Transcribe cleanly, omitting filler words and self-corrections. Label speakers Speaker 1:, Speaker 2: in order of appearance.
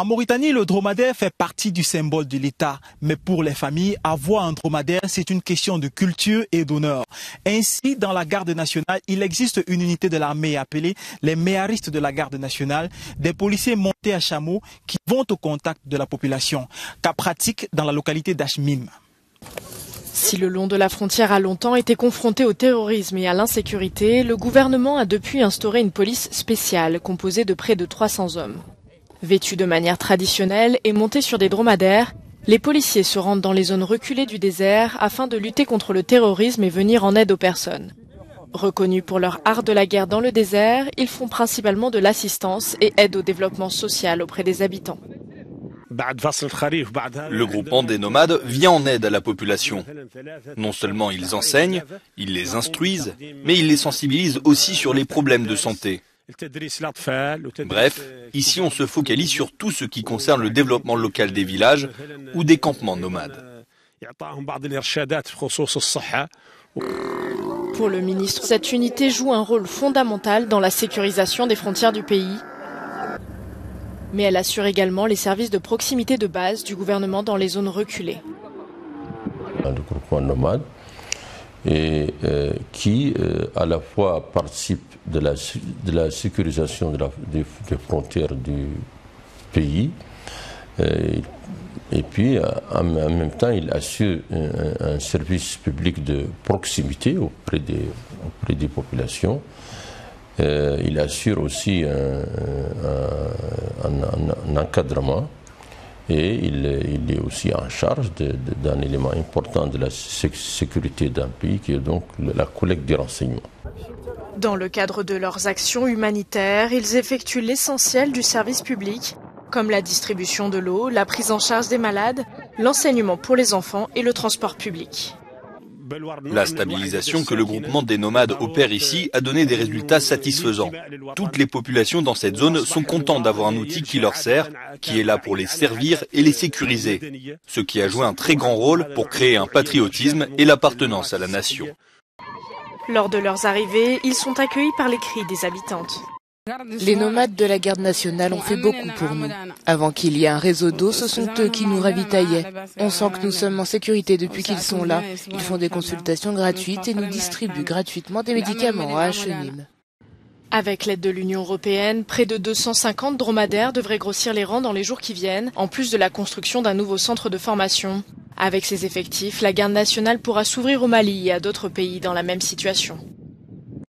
Speaker 1: En Mauritanie, le dromadaire fait partie du symbole de l'État. Mais pour les familles, avoir un dromadaire, c'est une question de culture et d'honneur. Ainsi, dans la garde nationale, il existe une unité de l'armée appelée les méharistes de la garde nationale, des policiers montés à chameau qui vont au contact de la population, cas pratique dans la localité d'Achmim.
Speaker 2: Si le long de la frontière a longtemps été confronté au terrorisme et à l'insécurité, le gouvernement a depuis instauré une police spéciale composée de près de 300 hommes. Vêtus de manière traditionnelle et montés sur des dromadaires, les policiers se rendent dans les zones reculées du désert afin de lutter contre le terrorisme et venir en aide aux personnes. Reconnus pour leur art de la guerre dans le désert, ils font principalement de l'assistance et aident au développement social auprès des habitants.
Speaker 3: Le groupement des nomades vient en aide à la population. Non seulement ils enseignent, ils les instruisent, mais ils les sensibilisent aussi sur les problèmes de santé. Bref, ici on se focalise sur tout ce qui concerne le développement local des villages ou des campements nomades.
Speaker 2: Pour le ministre, cette unité joue un rôle fondamental dans la sécurisation des frontières du pays. Mais elle assure également les services de proximité de base du gouvernement dans les zones reculées.
Speaker 4: Le groupement nomade et qui à la fois participe de la sécurisation des frontières du pays et puis en même temps il assure un service public de proximité auprès des populations. Il assure aussi un encadrement et il est aussi en charge d'un élément important de la sécurité d'un pays qui est donc la collecte des renseignements.
Speaker 2: Dans le cadre de leurs actions humanitaires, ils effectuent l'essentiel du service public, comme la distribution de l'eau, la prise en charge des malades, l'enseignement pour les enfants et le transport public.
Speaker 3: La stabilisation que le groupement des nomades opère ici a donné des résultats satisfaisants. Toutes les populations dans cette zone sont contentes d'avoir un outil qui leur sert, qui est là pour les servir et les sécuriser, ce qui a joué un très grand rôle pour créer un patriotisme et l'appartenance à la nation.
Speaker 2: Lors de leurs arrivées, ils sont accueillis par les cris des habitantes.
Speaker 5: Les nomades de la garde nationale ont fait beaucoup pour nous. Avant qu'il y ait un réseau d'eau, ce sont eux qui nous ravitaillaient. On sent que nous sommes en sécurité depuis qu'ils sont là. Ils font des consultations gratuites et nous distribuent gratuitement des médicaments à Achmim.
Speaker 2: Avec l'aide de l'Union européenne, près de 250 dromadaires devraient grossir les rangs dans les jours qui viennent, en plus de la construction d'un nouveau centre de formation. Avec ces effectifs, la garde nationale pourra s'ouvrir au Mali et à d'autres pays dans la même situation.